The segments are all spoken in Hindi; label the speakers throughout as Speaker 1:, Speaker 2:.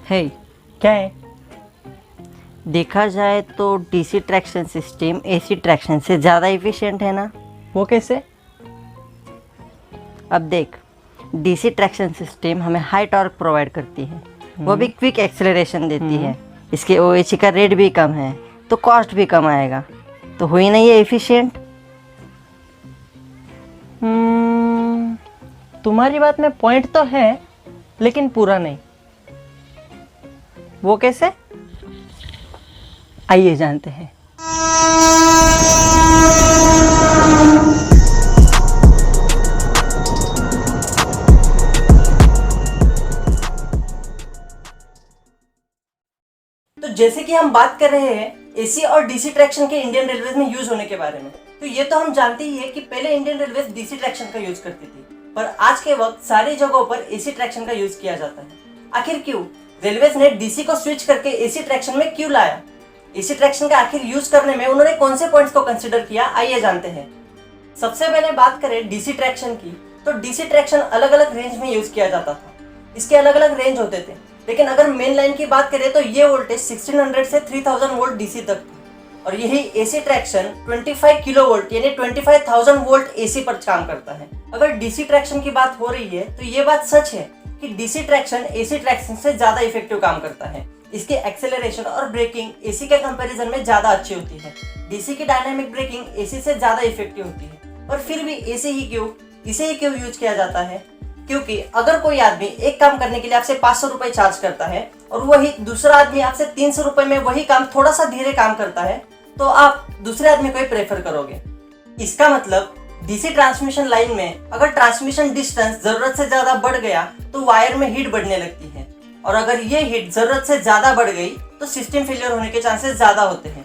Speaker 1: है।
Speaker 2: क्या है?
Speaker 1: देखा जाए तो DC traction system AC traction से ज़्यादा एफिशिएंट है ना।
Speaker 2: वो कैसे?
Speaker 1: अब देख, डीसी ट्रैक्शन सिस्टम हमें हाई टॉर्क प्रोवाइड करती है, वो भी क्विक एक्सेलरेशन देती है, इसके ओएच का रेट भी कम है तो कॉस्ट भी कम आएगा, तो हुई ना ये एफिशिएंट।
Speaker 2: तुम्हारी बात में पॉइंट तो है, लेकिन पूरा नहीं। वो कैसे? आइए जानते हैं।
Speaker 3: तो जैसे कि हम बात कर रहे हैं एसी और डीसी ट्रैक्शन के इंडियन रेलवेज में यूज होने के बारे में, तो ये तो हम जानते ही है कि पहले इंडियन रेलवेज डीसी ट्रैक्शन का यूज करती थी, पर आज के वक्त सारी जगहों पर एसी ट्रैक्शन का यूज किया जाता है। आखिर क्यों? रेलवेज ने डीसी को स्विच करके एसी ट्रैक्शन में क्यों लाया? एसी ट्रैक्शन का आखिर यूज करने में उन्होंने कौन से पॉइंट्स को कंसिडर किया, आइए जानते हैं। सबसे पहले बात करें डीसी ट्रैक्शन की, तो डीसी ट्रैक्शन अलग अलग रेंज में यूज किया जाता था। इसके अलग अलग रेंज होते थे, लेकिन अगर मेन लाइन की बात करें तो ये वोल्टेज 1600 से 3000 वोल्ट डीसी तक थी, और यही एसी ट्रैक्शन 25 किलो वोल्ट यानी 25,000 वोल्ट एसी पर काम करता है। अगर डीसी ट्रैक्शन की बात हो रही है तो ये बात सच है कि डीसी ट्रैक्शन एसी ट्रैक्शन से ज्यादा इफेक्टिव काम करता है। इसकी एक्सेलरेशन और ब्रेकिंग एसी के कंपैरिजन में ज्यादा अच्छी होती है। डीसी की डायनामिक ब्रेकिंग एसी से ज्यादा इफेक्टिव होती है, और फिर भी इसे ही क्यों यूज किया जाता है? क्योंकि अगर कोई आदमी एक काम करने के लिए आपसे 500 रुपए चार्ज करता है और वही दूसरा आदमी आपसे 300 रुपए में वही काम थोड़ा सा धीरे काम करता है, तो आप दूसरे आदमी को ही प्रेफर करोगे। इसका मतलब डीसी ट्रांसमिशन लाइन में अगर ट्रांसमिशन डिस्टेंस जरूरत से ज्यादा बढ़ गया तो वायर में हीट बढ़ने लगती है, और अगर ये हीट जरूरत से ज्यादा बढ़ गई तो सिस्टम फेलियर होने के चांसेस ज्यादा होते हैं।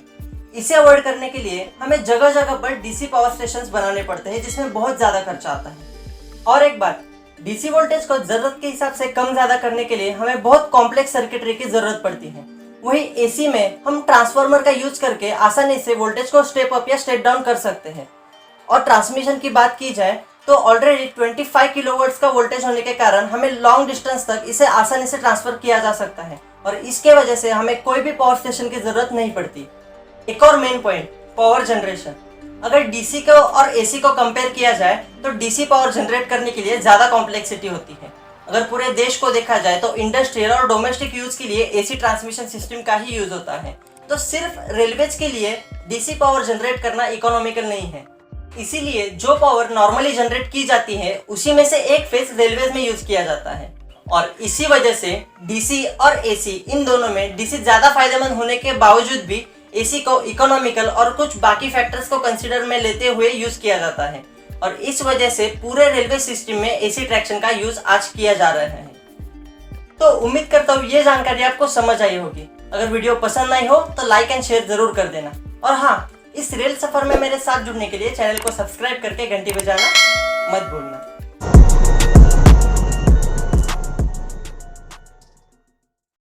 Speaker 3: इसे अवॉइड करने के लिए हमें जगह जगह पर डीसी पावर स्टेशन बनाने पड़ते हैं, जिसमें बहुत ज्यादा खर्चा आता है। और एक बात, डीसी वोल्टेज को जरूरत के हिसाब से कम ज्यादा करने के लिए हमें बहुत कॉम्प्लेक्स सर्किटरी की जरूरत पड़ती है। वही एसी में हम ट्रांसफार्मर का यूज करके आसानी से वोल्टेज को स्टेप अप या स्टेप डाउन कर सकते हैं। और ट्रांसमिशन की बात की जाए तो ऑलरेडी 25 किलोवाट्स का वोल्टेज होने के कारण हमें लॉन्ग डिस्टेंस तक इसे आसानी से ट्रांसफर किया जा सकता है, और इसके वजह से हमें कोई भी पावर स्टेशन की जरूरत नहीं पड़ती। एक और मेन पॉइंट, पावर जनरेशन। अगर डीसी को और एसी को कंपेयर किया जाए तो डीसी पावर जनरेट करने के लिए ज्यादा कॉम्प्लेक्सिटी होती है। अगर पूरे देश को देखा जाए तो इंडस्ट्रियल और डोमेस्टिक यूज के लिए एसी ट्रांसमिशन सिस्टम का ही यूज होता है, तो सिर्फ रेलवेज के लिए डीसी पावर जनरेट करना इकोनॉमिकल नहीं है। इसीलिए जो पावर नॉर्मली जनरेट की जाती है उसी में से एक फेज रेलवेज में यूज किया जाता है, और इसी वजह से डीसी और एसी इन दोनों में डीसी ज्यादा फायदेमंद होने के बावजूद भी एसी को इकोनॉमिकल और कुछ बाकी फैक्टर्स को कंसीडर में लेते हुए यूज किया जाता है, और इस वजह से पूरे रेलवे सिस्टम में एसी ट्रैक्शन का यूज आज किया जा रहा है। तो उम्मीद करता हूँ ये जानकारी आपको समझ आई होगी। अगर वीडियो पसंद आई हो तो लाइक एंड शेयर जरूर कर देना, और हाँ, इस रेल सफर में मेरे साथ जुड़ने के लिए चैनल को सब्सक्राइब करके घंटी बजाना मत भूलना।